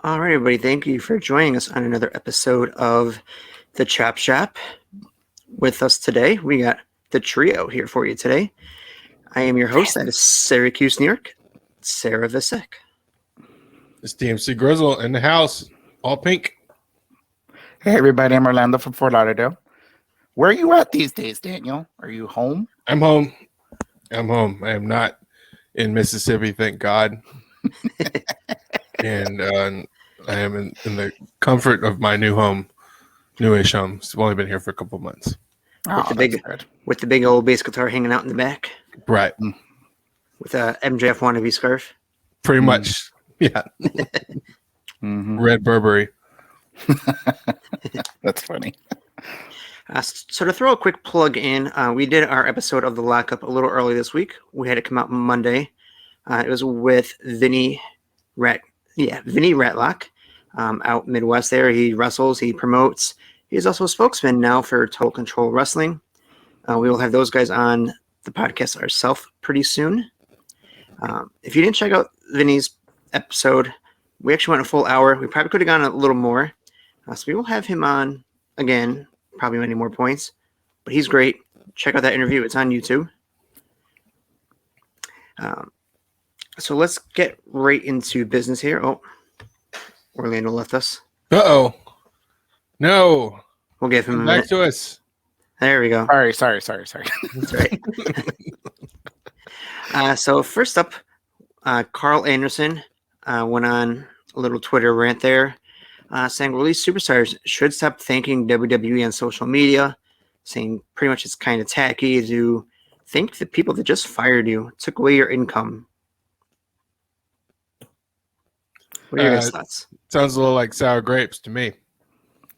All right, everybody. Thank you for joining us on another episode of the Chop Shop. With us today, we got the trio here for you today. I am your host. That is Syracuse, New York, Sarah Visek. It's DMC Grizzle in the house, all pink. Hey everybody, I'm Orlando from Fort Lauderdale. Where are you at these days, Daniel? Are you home? I'm home. I am not in Mississippi, thank God. And I am in the comfort of my new home, newish home. I've only been here for a couple months. With the big old bass guitar hanging out in the back. Right. With a MJF wannabe scarf. Pretty much. Yeah. Red Burberry. That's funny. So to throw a quick plug in, we did our episode of The Lockup a little early this week. We had it come out Monday. It was with Vinny Ratlock out Midwest there. He wrestles, he promotes. He's also a spokesman now for Total Control Wrestling. We will have those guys on the podcast ourselves pretty soon. If you didn't check out Vinny's episode, we actually went a full hour. We probably could have gone a little more. So we will have him on again, probably many more points. But he's great. Check out that interview. It's on YouTube. So let's get right into business here. Oh, Orlando left us. Uh-oh. No. We'll give him a Back minute. to us. There we go. Sorry. That's right. So first up, Karl Anderson went on a little Twitter rant there, saying release superstars should stop thanking WWE on social media, saying pretty much it's kind of tacky to thank the people that just fired you, took away your income. What are your guys' thoughts? Sounds a little like sour grapes to me.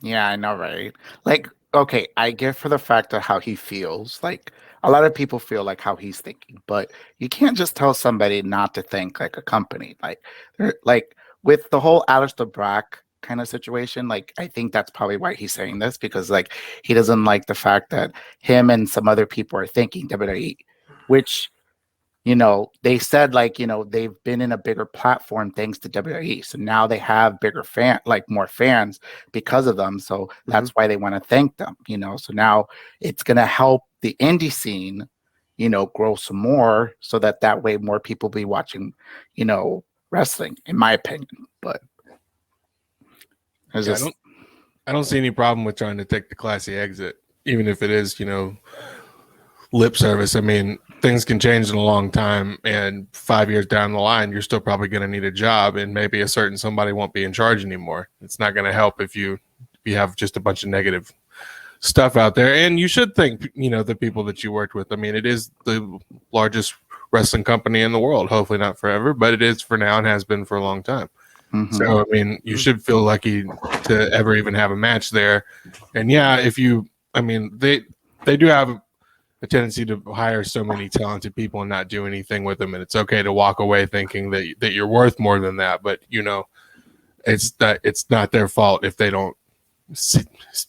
Yeah, I know, right? Like, okay, I get for the fact of how he feels. Like, a lot of people feel like how he's thinking, but you can't just tell somebody not to think like a company. Like with the whole Aleister Black kind of situation, like I think that's probably why he's saying this, because like he doesn't like the fact that him and some other people are thinking WWE, which they said they've been in a bigger platform thanks to WWE. So now they have more fans because of them. So that's why they want to thank them, So now it's going to help the indie scene, grow some more so that way more people be watching, wrestling, in my opinion. But I don't see any problem with trying to take the classy exit, even if it is, lip service. I mean, things can change in a long time, and 5 years down the line, you're still probably going to need a job, and maybe a certain somebody won't be in charge anymore. It's not going to help if you have just a bunch of negative stuff out there. And you should thank, the people that you worked with. I mean, it is the largest wrestling company in the world. Hopefully not forever, but it is for now and has been for a long time. So, I mean, you should feel lucky to ever even have a match there. And yeah, they do have a tendency to hire so many talented people and not do anything with them, and it's okay to walk away thinking that you're worth more than that. But it's not their fault if they don't see.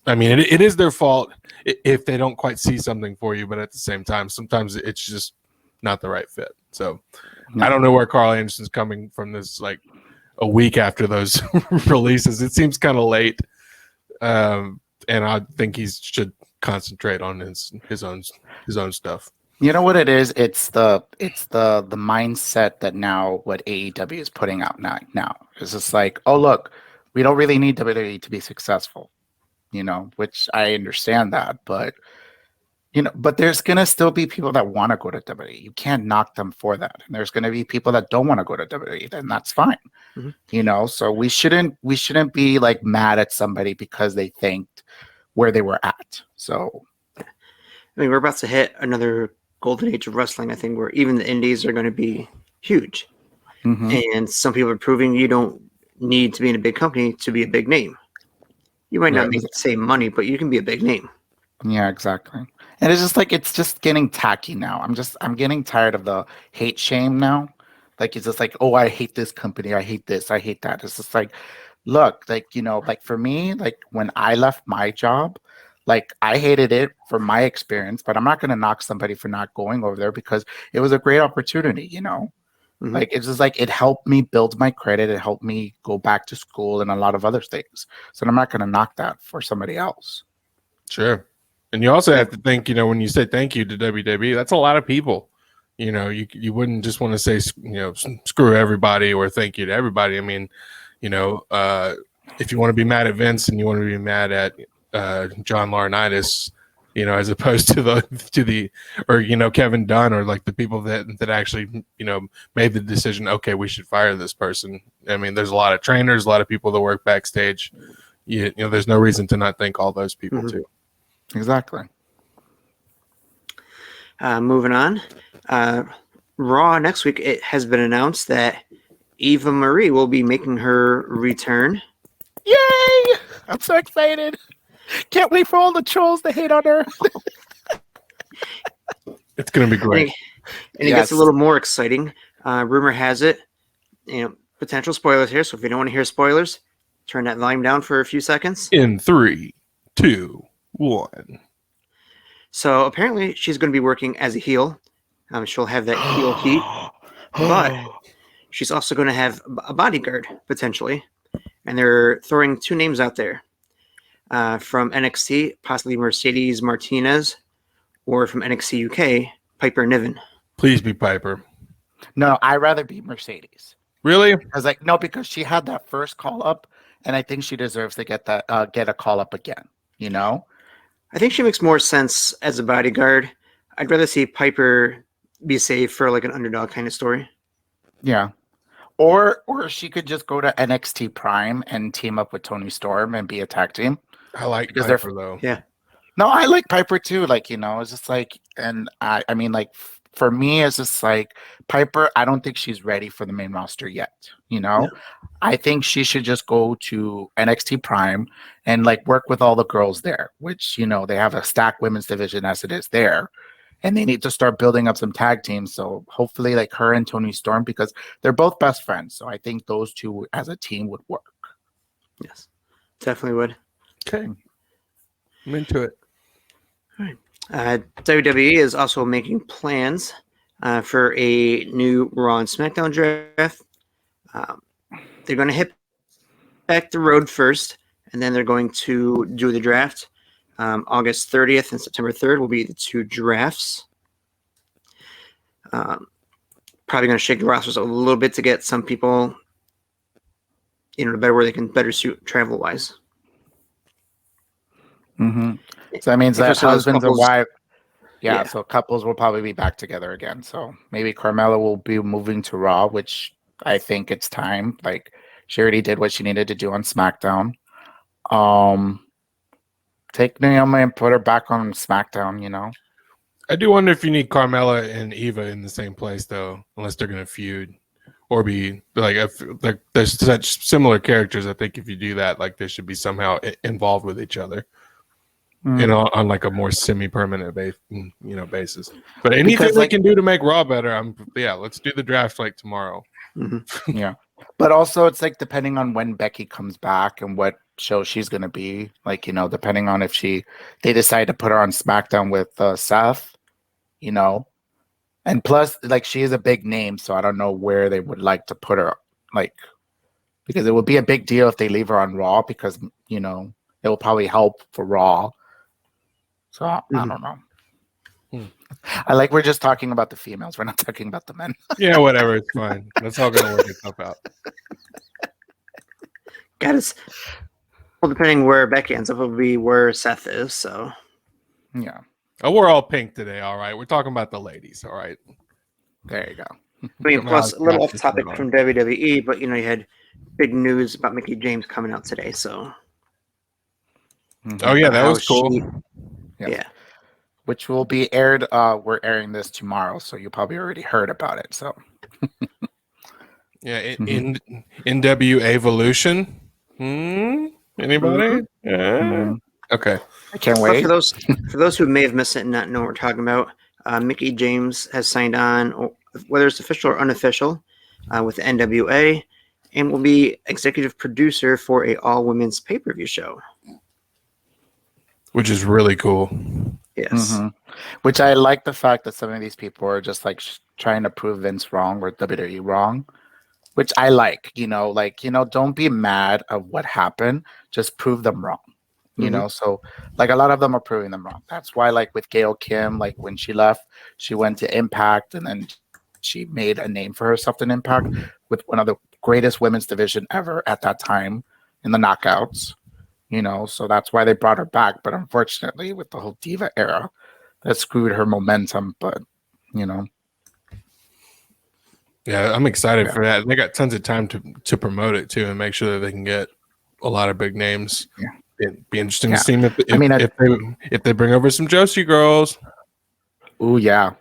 I mean, it is their fault if they don't quite see something for you. But at the same time, sometimes it's just not the right fit. So I don't know where Karl Anderson's coming from. This like a week after those releases, it seems kind of late, and I think he should concentrate on his own stuff. You know what it is? It's the mindset that now what AEW is putting out now. It's just like, oh look, we don't really need WWE to be successful, which I understand that, but but there's gonna still be people that want to go to WWE. You can't knock them for that. And there's gonna be people that don't want to go to WWE, then that's fine. So we shouldn't be like mad at somebody because they thanked where they were at. So I mean, we're about to hit another golden age of wrestling, I think, where even the indies are going to be huge. And some people are proving you don't need to be in a big company to be a big name. You might not make the same money, but you can be a big name. Yeah, exactly. And it's just like, it's just getting tacky now. I'm getting tired of the hate shame now. Like, it's just like, oh, I hate this company. I hate this. I hate that. It's just like, look, like, like for me, like when I left my job, like I hated it from my experience, but I'm not going to knock somebody for not going over there because it was a great opportunity, Mhm. Like, it's just like it helped me build my credit. It helped me go back to school and a lot of other things. So I'm not going to knock that for somebody else. Sure. And you also have to think, when you say thank you to WWE, that's a lot of people. You wouldn't just want to say, screw everybody or thank you to everybody. I mean, if you want to be mad at Vince and you want to be mad at John Laurinaitis, as opposed to Kevin Dunn or like the people that actually, made the decision, okay, we should fire this person. I mean, there's a lot of trainers, a lot of people that work backstage. There's no reason to not thank all those people too. Exactly. Moving on. Raw next week, it has been announced that Eva Marie will be making her return. Yay! I'm so excited. Can't wait for all the trolls to hate on her. It's going to be great. And it gets a little more exciting. Rumor has it, potential spoilers here. So if you don't want to hear spoilers, turn that volume down for a few seconds. In 3, 2, 1. So apparently she's going to be working as a heel. She'll have that heel heat, but she's also going to have a bodyguard potentially. And they're throwing 2 names out there from NXT, possibly Mercedes Martinez, or from NXT UK, Piper Niven. Please be Piper. No, I'd rather be Mercedes. Really? Because she had that first call up, and I think she deserves to get that get a call up again. I think she makes more sense as a bodyguard. I'd rather see Piper be saved for like an underdog kind of story. Yeah. Or she could just go to NXT Prime and team up with Tony Storm and be a tag team. I like Piper though. Yeah. No, I like Piper too. It's just like, and I mean, like, for me, it's just like Piper. I don't think she's ready for the main roster yet. No. I think she should just go to NXT Prime and like work with all the girls there, which, they have a stacked women's division as it is there. And they need to start building up some tag teams. So hopefully like her and Tony Storm, because they're both best friends. So I think those two as a team would work. Yes, definitely would. Okay. I'm into it. All right. WWE is also making plans for a new Raw and SmackDown draft. They're going to hit back the road first, and then they're going to do the draft. August 30th and September 3rd will be the 2 drafts. Probably going to shake the rosters a little bit to get some people, to better where they can better suit travel wise. Mm-hmm. So that means that husbands and wives. Yeah, so couples will probably be back together again. So maybe Carmella will be moving to Raw, which I think it's time. Like, she already did what she needed to do on SmackDown. Take Naomi and put her back on SmackDown, I do wonder if you need Carmella and Eva in the same place, though, unless they're going to feud or be like, if like there's such similar characters. I think if you do that, like, they should be somehow involved with each other, on like a more semi-permanent basis. But anything they can do to make Raw better, let's do the draft like tomorrow. Mm-hmm. Yeah. But also, it's like depending on when Becky comes back and what show she's going to be, like, depending on if they decide to put her on SmackDown with Seth, and plus, like, she is a big name, so I don't know where they would like to put her, like, because it would be a big deal if they leave her on Raw, because, it will probably help for Raw. So I don't know. I like we're just talking about the females. We're not talking about the men. Yeah, whatever. It's fine. That's all going to work itself out. Well, depending where Becky ends up, will be where Seth is. So, yeah. Oh, we're all pink today. All right. We're talking about the ladies. All right. There you go. I mean, plus a little off topic from WWE, but you had big news about Mickie James coming out today. So, oh yeah, that was cool. Yeah. Which will be aired. We're airing this tomorrow, so you probably already heard about it. So, yeah, in NW Evolution. Anybody? Yeah. Okay. I can't wait. For those who may have missed it and not know what we're talking about, Mickie James has signed on, whether it's official or unofficial, with the NWA, and will be executive producer for a all-women's pay-per-view show. Which is really cool. Yes. Which I like the fact that some of these people are just like trying to prove Vince wrong or WWE wrong, which I like. Don't be mad of what happened. Just prove them wrong. So like a lot of them are proving them wrong. That's why, like with Gail Kim, like when she left, she went to Impact and then she made a name for herself in Impact with one of the greatest women's division ever at that time in the Knockouts. So that's why they brought her back. But unfortunately, with the whole Diva era, that screwed her momentum. But yeah, I'm excited for that. They got tons of time to promote it too and make sure that they can get a lot of big names. Yeah. It'd be interesting to see if they bring over some Joshi girls. Oh yeah.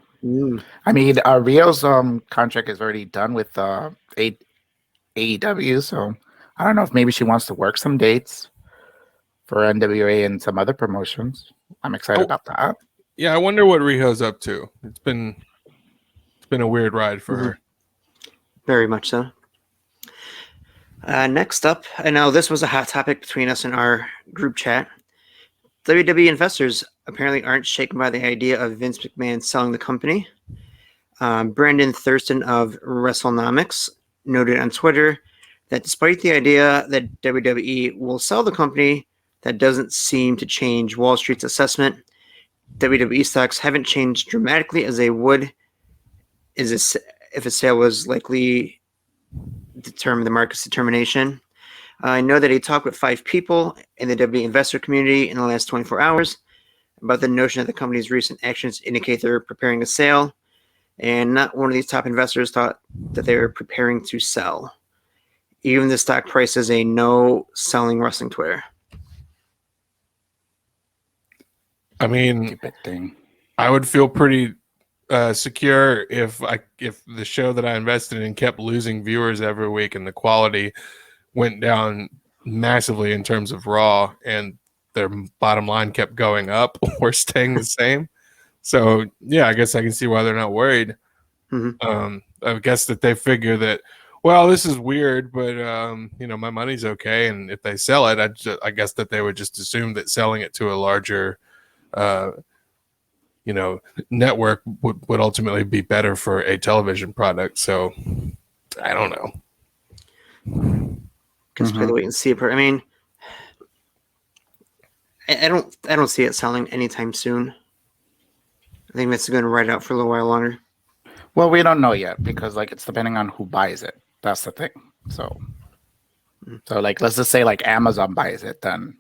I mean, Rio's contract is already done with AEW, so I don't know if maybe she wants to work some dates for NWA and some other promotions. I'm excited about that. Yeah, I wonder what Rio's up to. It's been a weird ride for her. Very much so. Next up, I know this was a hot topic between us and our group chat. WWE investors apparently aren't shaken by the idea of Vince McMahon selling the company. Brandon Thurston of WrestleNomics noted on Twitter that despite the idea that WWE will sell the company, that doesn't seem to change Wall Street's assessment. WWE stocks haven't changed dramatically as they would if a sale was likely determine the market's determination. I know that he talked with 5 people in the WWE investor community in the last 24 hours about the notion that the company's recent actions indicate they're preparing a sale, and not one of these top investors thought that they were preparing to sell. Even the stock price is a no selling wrestling Twitter. I mean, I would feel pretty secure if the show that I invested in kept losing viewers every week and the quality went down massively in terms of Raw and their bottom line kept going up or staying the same. So yeah, I guess I can see why they're not worried. I guess that they figure that, well, this is weird, but my money's okay, and if they sell it, I guess that they would just assume that selling it to a larger network would ultimately be better for a television product. So I don't know. Just play the wait and see part. I mean, I don't see it selling anytime soon. I think that's going to ride out for a little while longer. Well, we don't know yet because it's depending on who buys it. That's the thing. So let's just say Amazon buys it, then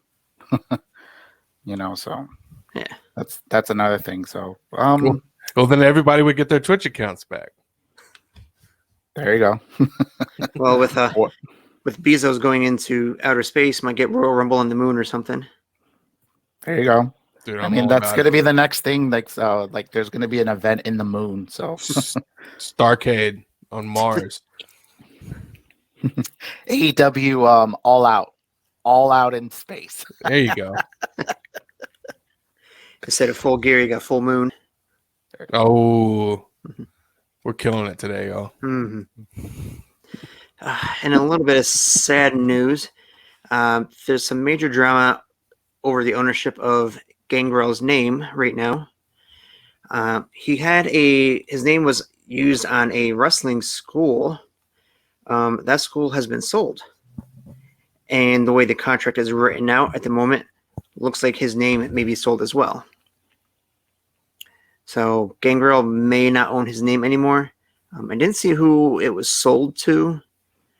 so yeah, that's another thing. So well, then everybody would get their Twitch accounts back. There you go. Well, with Bezos going into outer space, might get Royal Rumble on the moon or something. There you go. Dude, I mean, that's going to be the next thing. There's going to be an event in the moon. So Starcade on Mars. AEW, all out in space. There you go. Instead of full gear, you got full moon. Oh, we're killing it today, y'all. And a little bit of sad news. There's some major drama over the ownership of Gangrel's name right now. His name was used on a wrestling school. That school has been sold. And the way the contract is written out at the moment, looks like his name may be sold as well. So Gangrel may not own his name anymore. I didn't see who it was sold to,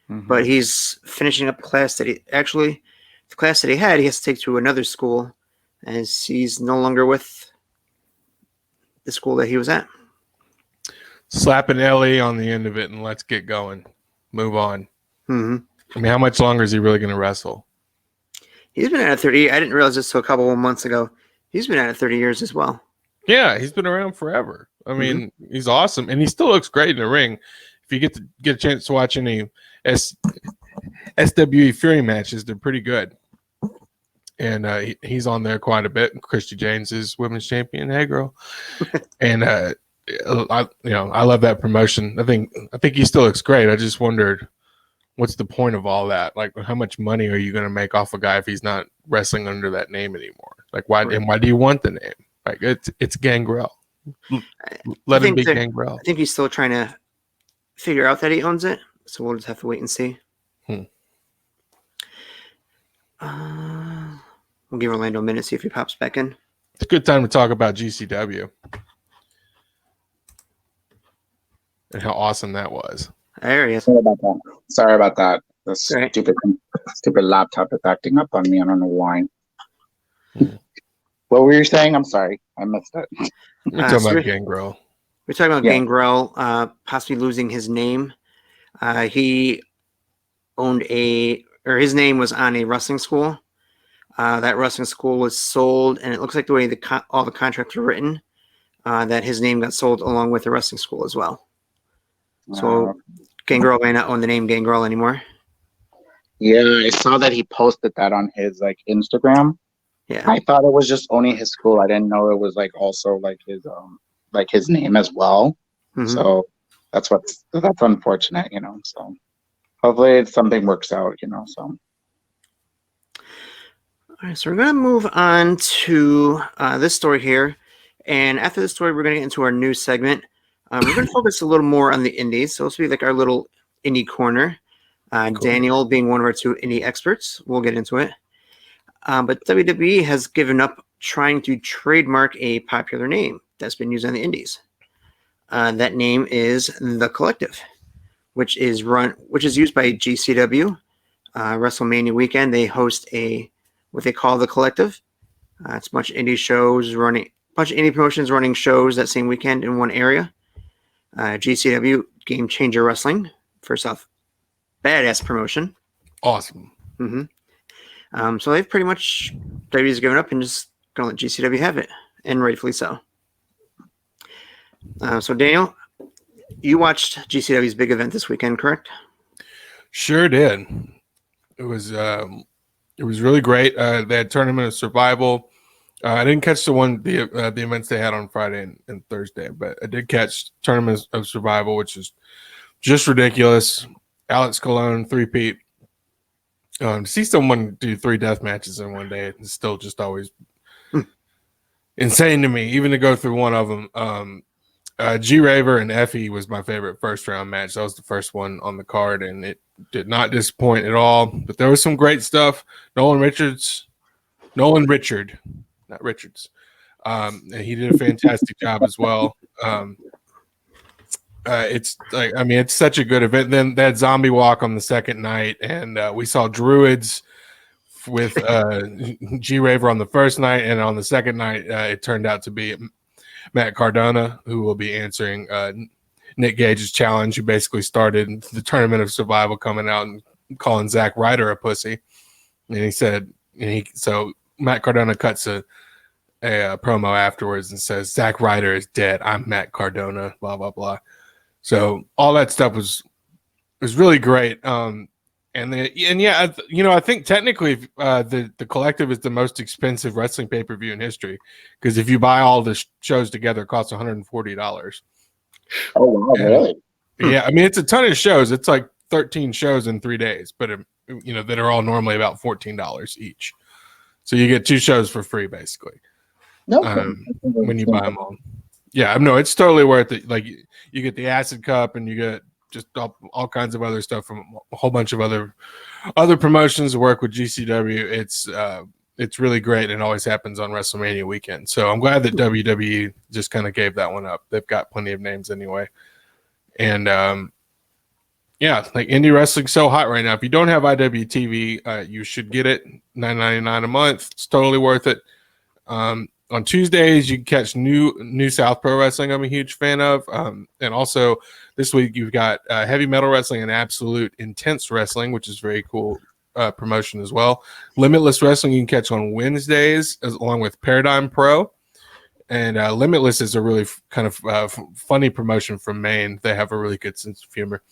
but he's finishing up the class that he had, he has to take to another school as he's no longer with the school that he was at. Slap an LE on the end of it and let's get going. Move on. I mean, how much longer is he really going to wrestle? He's been at it 30. I didn't realize this till a couple of months ago. He's been at it 30 years as well. Yeah, he's been around forever. I mean, he's awesome, and he still looks great in the ring. If you get a chance to watch any SWE Fury matches, they're pretty good. And he's on there quite a bit. Christy James is women's champion. Hey, girl. And I love that promotion. I think he still looks great. I just wondered, what's the point of all that? How much money are you going to make off a guy if he's not wrestling under that name anymore? Why? Right. And why do you want the name? It's Gangrel. Let him think be that- Gangrel. I think he's still trying to figure out that he owns it, so we'll just have to wait and see. We'll give Orlando a minute, see if he pops back in. It's a good time to talk about GCW and how awesome that was. There he is. Sorry about that. The Right. stupid laptop is acting up on me. I don't know why. What were you saying? I'm sorry. I missed it. We're talking about Gangrel. We're talking about Yeah. Gangrel possibly losing his name. He owned his name was on a wrestling school. That wrestling school was sold, and it looks like the way all the contracts were written, that his name got sold along with the wrestling school as well. So Gangrel may not own the name Gangrel anymore. Yeah, I saw that he posted that on his Instagram. Yeah, I thought it was just only his school. I didn't know it was also his name as well. Mhm. So that's unfortunate, So hopefully something works out, So All right, so we're going to move on to this story here. And after this story, we're going to get into our news segment. We're going to focus a little more on the indies. So this will be like our little indie corner. Cool. Daniel being one of our two indie experts. We'll get into it. But WWE has given up trying to trademark a popular name that's been used on the indies. That name is The Collective, which is used by GCW. WrestleMania weekend, they host what they call The Collective. It's a bunch of indie promotions running shows that same weekend in one area. GCW, Game Changer Wrestling, first off, badass promotion. Awesome. Mm-hmm. So they've pretty much, WWE's given up and just going to let GCW have it, and rightfully so. So Daniel, you watched GCW's big event this weekend, correct? Sure did. It was really great. They had Tournament of Survival. I didn't catch the events they had on Friday and Thursday, but I did catch Tournament of Survival, which is just ridiculous. Alex Colon, 3-peat. To see someone do 3 death matches in one day is still just always insane to me, even to go through one of them. G Raver and Effie was my favorite first round match. That was the first one on the card, and it did not disappoint at all. But there was some great stuff. Nolan Richard, not Richards. And he did a fantastic job as well. It's such a good event. Then they had Zombie Walk on the second night, and we saw Druids with G Raver on the first night, and on the second night, it turned out to be Matt Cardona, who will be answering Nick Gage's challenge, who basically started the Tournament of Survival, coming out and calling Zack Ryder a pussy. And he said, so Matt Cardona cuts a promo afterwards and says, Zack Ryder is dead. I'm Matt Cardona, blah, blah, blah. So all that stuff was really great. I think technically the Collective is the most expensive wrestling pay-per-view in history, because if you buy all the shows together, it costs $140. Oh wow, really? Yeah, I mean, it's a ton of shows. It's like 13 shows in 3 days, but that are all normally about $14 each. So you get 2 shows for free, basically. No, when you buy them all. Yeah, no, it's totally worth it. Like, you get the Acid Cup, and you get just all kinds of other stuff from a whole bunch of other promotions that work with GCW. It's really great, and it always happens on WrestleMania weekend. So I'm glad that WWE just kind of gave that one up. They've got plenty of names anyway. And indie wrestling's so hot right now. If you don't have IWTV, you should get it. $9.99 a month. It's totally worth it. On Tuesdays, you can catch New South Pro Wrestling. I'm a huge fan of. And also this week you've got Heavy Metal Wrestling and Absolute Intense Wrestling, which is very cool promotion as well. Limitless Wrestling you can catch on Wednesdays, along with Paradigm Pro. And Limitless is a really kind of funny promotion from Maine. They have a really good sense of humor.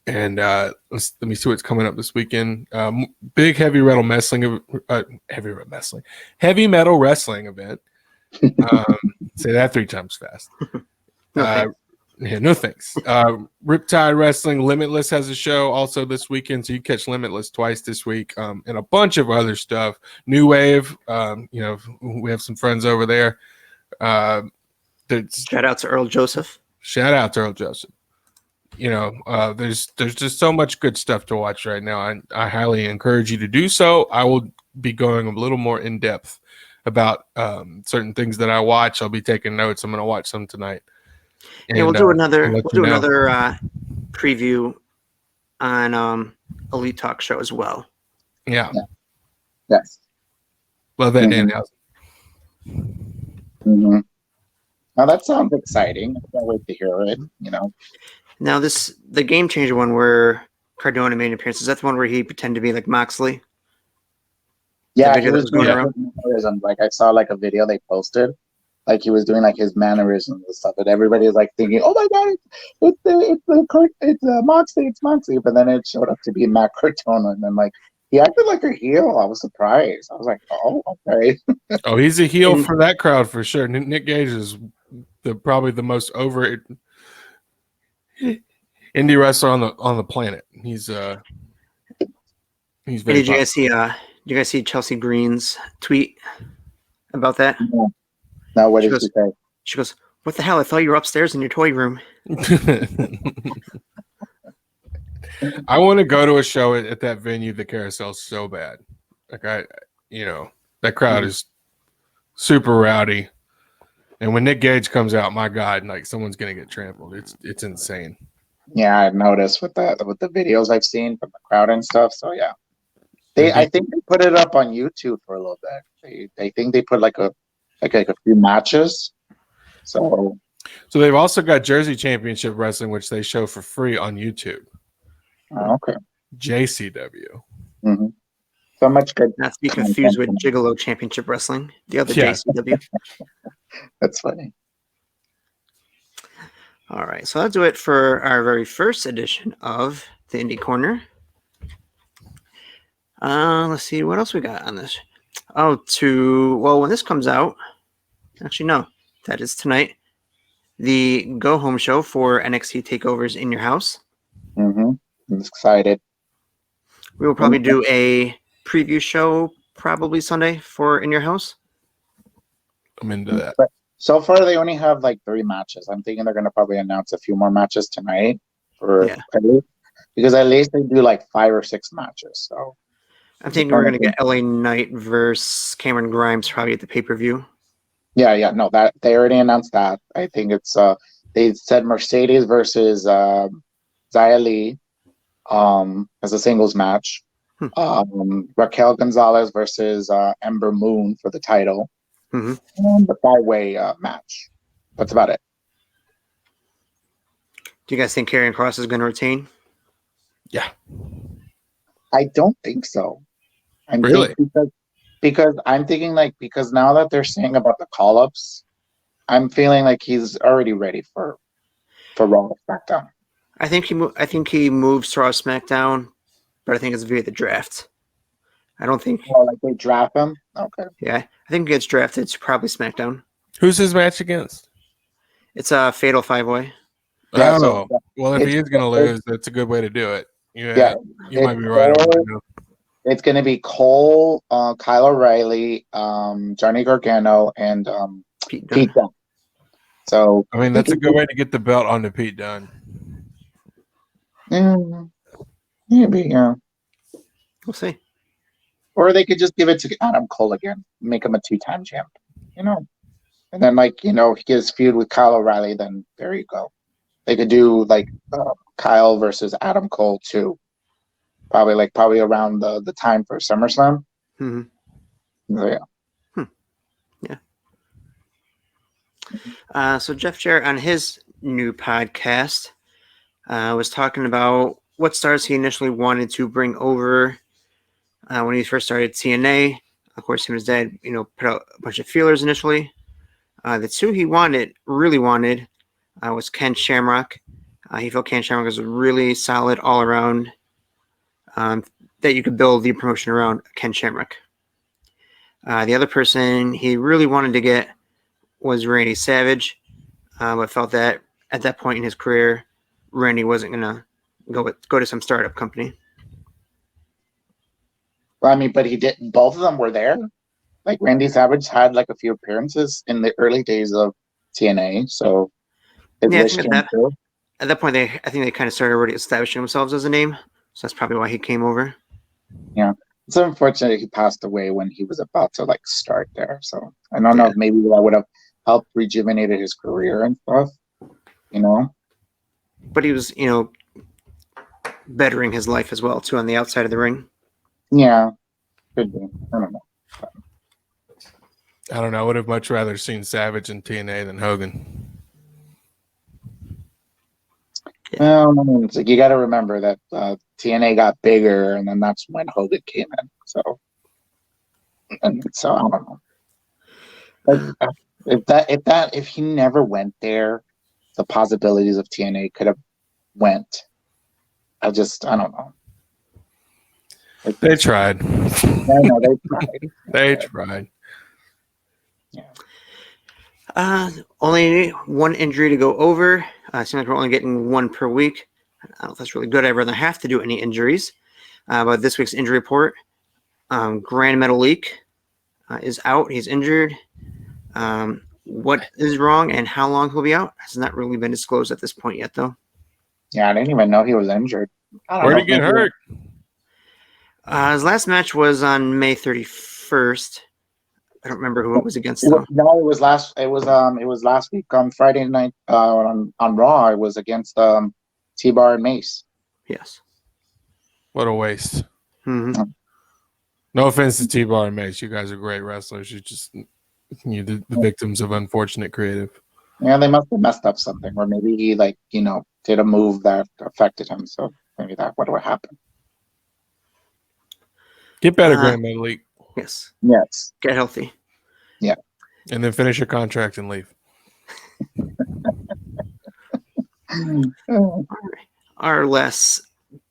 And let me see what's coming up this weekend. Big heavy metal wrestling event. Say that 3 times fast. No thanks. Riptide Wrestling Limitless has a show also this weekend, so you catch Limitless twice this week, and a bunch of other stuff. New Wave, we have some friends over there. Shout out to Earl Joseph. Shout out to Earl Joseph. There's just so much good stuff to watch right now. I highly encourage you to do so. I will be going a little more in depth about certain things that I watch. I'll be taking notes. I'm going to watch some tonight. And, yeah, we'll do another preview on Elite Talk show as well. Yeah. Yes. Love that, Dan House. Mm-hmm. Now that sounds exciting. I can't wait to hear it. Now the Game Changer one where Cardona made an appearance, is that the one where he pretended to be like Moxley? Yeah, he was doing his mannerisms. Like I saw like a video they posted, like he was doing like his mannerisms and stuff, and everybody was like thinking, "Oh my god, it's Moxley," but then it showed up to be Matt Cardona, and then like he acted like a heel. I was surprised. I was like, "Oh, okay." Oh, he's a heel for that crowd for sure. Nick Gage is probably the most over indie wrestler on the planet. He's very. Did you guys see Chelsea Green's tweet about that? Yeah. Now what did she say? She goes, "What the hell? I thought you were upstairs in your toy room." I want to go to a show at that venue, the Carousel, so bad. Like that crowd is super rowdy, and when Nick Gage comes out, my God, like someone's gonna get trampled. It's insane. Yeah, I've noticed with the videos I've seen from the crowd and stuff. So yeah, I think they put it up on YouTube for a little bit. They think they put like a few matches. So they've also got Jersey Championship Wrestling, which they show for free on YouTube. Oh, okay. JCW. Mm-hmm. So much good. Not to be confused with Gigolo Championship Wrestling, the other JCW. That's funny. All right, so that'll do it for our very first edition of the Indie Corner. Let's see what else we got on this. When this comes out, actually no, that is tonight. The Go Home show for NXT Takeovers in Your House. Mm-hmm. I'm excited. We will probably do a preview show probably Sunday for In Your House. I'm into that. But so far, they only have like 3 matches. I'm thinking they're going to probably announce a few more matches tonight because at least they do like 5 or 6 matches. So I'm thinking we're going to get LA Knight versus Cameron Grimes probably at the pay-per-view. Yeah. No, that they already announced that. I think it's they said Mercedes versus Xia Li as a singles match. Raquel Gonzalez versus Ember Moon for the title. Mm-hmm. And the 5-way match. That's about it. Do you guys think Karrion Kross is going to retain? Yeah. I don't think so. Really? Because I'm thinking because now that they're saying about the call-ups, I'm feeling like he's already ready for Raw SmackDown. I think he moves to Raw SmackDown, but I think it's via the draft. I don't think. Oh, like they draft him? Okay. Yeah, I think he gets drafted to probably SmackDown. Who's his match against? It's a fatal 5-way. Yeah, well, if he is going to lose, that's a good way to do it. You might be right. It's going to be Cole, Kyle O'Reilly, Johnny Gargano, and Pete Dunne. So I mean, that's a good way to get the belt onto Pete Dunne. Maybe, yeah. We'll see. Or they could just give it to Adam Cole again, make him a 2-time champ, And then, he gets feud with Kyle O'Reilly, then there you go. They could do, Kyle versus Adam Cole, too. Probably around the time for SummerSlam. Mm-hmm. So, yeah. Yeah. So Jeff Jarrett on his new podcast was talking about what stars he initially wanted to bring over when he first started TNA. Of course, him and his dad, put out a bunch of feelers initially. The 2 he really wanted, was Ken Shamrock. He felt Ken Shamrock was really solid all around. That you could build the promotion around Ken Shamrock. The other person he really wanted to get was Randy Savage, but felt that at that point in his career, Randy wasn't going to go to some startup company. Well, I mean, but he didn't. Both of them were there. Randy Savage had a few appearances in the early days of TNA. So his Yeah, I wish think came true. at that point, I think they kind of started already establishing themselves as a name. So that's probably why he came over. Yeah. It's unfortunate he passed away when he was about to like start there. So I don't know Yeah. if maybe that would have helped rejuvenated his career and stuff, you know? But he was, bettering his life as well, too, on the outside of the ring. Yeah. Could be. I don't know. I don't know. I would have much rather seen Savage in TNA than Hogan. Well, I mean, it's like you got to remember that TNA got bigger, and then that's when Hogan came in. So, and so I don't know. Like, if he never went there, the possibilities of TNA could have went. I don't know. Like, They tried. I know they tried. They tried. Yeah. Only one injury to go over. Seems like we're only getting one per week. I don't know if that's really good. I'd rather have to do any injuries. But this week's injury report, Grand Metalik is out. He's injured. What is wrong and how long he'll be out has not really been disclosed at this point yet, though. Yeah, I didn't even know he was injured. Where'd he get hurt? His last match was on May 31st. I don't remember who it was against, though. No, it was last. It was last week on Friday night on Raw. It was against T-Bar and Mace. Yes. What a waste. Mm-hmm. No offense to T-Bar and Mace. You guys are great wrestlers. You're the victims of unfortunate creative. Yeah, they must have messed up something, or maybe he did a move that affected him. So maybe that would have happened. Get better, Grand Metalik. Yes. Yes. Get healthy. Yeah. And then finish your contract and leave. Our last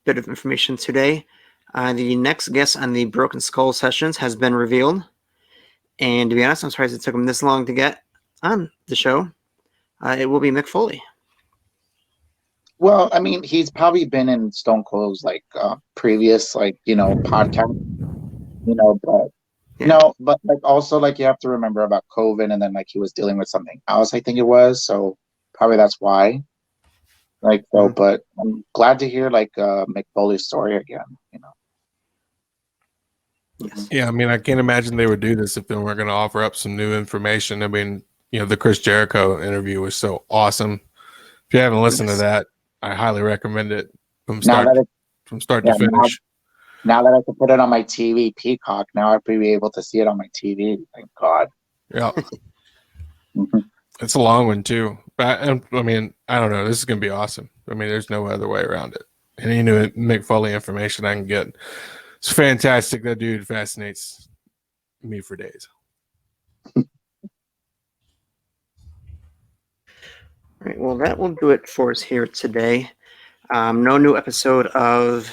bit of information today. The next guest on the Broken Skull sessions has been revealed. And to be honest, I'm surprised it took him this long to get on the show. It will be Mick Foley. Well, I mean, he's probably been in Stone Cold's previous podcast, but Yeah. no, but also you have to remember about COVID, and then he was dealing with something else, I think it was, so probably that's why. But I'm glad to hear Mick Foley's story again, Yes. Yeah, I mean, I can't imagine they would do this if they weren't going to offer up some new information. I mean, the Chris Jericho interview was so awesome. If you haven't listened to that, I highly recommend it from start to finish. Now that I can put it on my TV, Peacock, now I'll be able to see it on my TV. Thank God. Yeah. It's a long one, too. But, I mean, I don't know. This is going to be awesome. I mean, there's no other way around it. Any new Mick Foley information I can get. It's fantastic. That dude fascinates me for days. All right, well, that will do it for us here today. No new episode of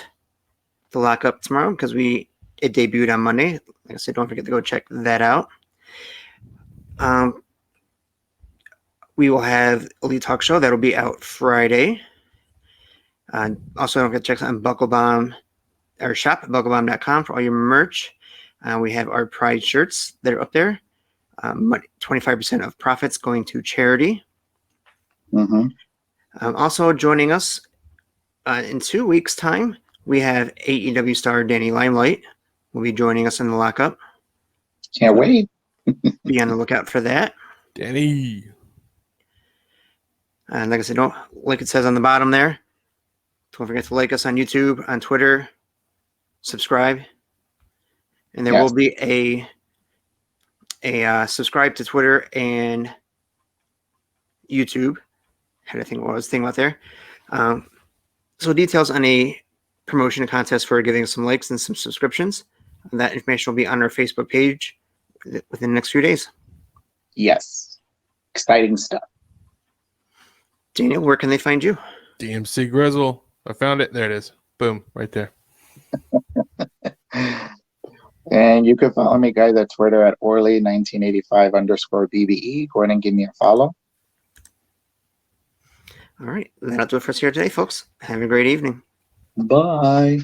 The Lockup tomorrow because it debuted on Monday. Like I said, don't forget to go check that out. We will have Elite Talk Show. That'll be out Friday. Also, don't forget to check out Buckle Bomb, or shop at bucklebomb.com for all your merch. We have our Pride shirts that are up there. 25% of profits going to charity. Mm-hmm. Also joining us in 2 weeks' time, we have AEW star Danny Limelight will be joining us in the lockup. Can't wait. Be on the lookout for that. Danny. And like I said, like it says on the bottom there, don't forget to like us on YouTube, on Twitter, subscribe. And there will be a subscribe to Twitter and YouTube. Had to think what I was thinking about there. So details on a promotion and contest for giving us some likes and some subscriptions. And that information will be on our Facebook page within the next few days. Yes. Exciting stuff. Daniel, where can they find you? DMC Grizzle. I found it. There it is. Boom. Right there. And you can follow me, guys, at Twitter at Orly1985_BBE. Go ahead and give me a follow. All right. That'll do it for us here today, folks. Have a great evening. Bye.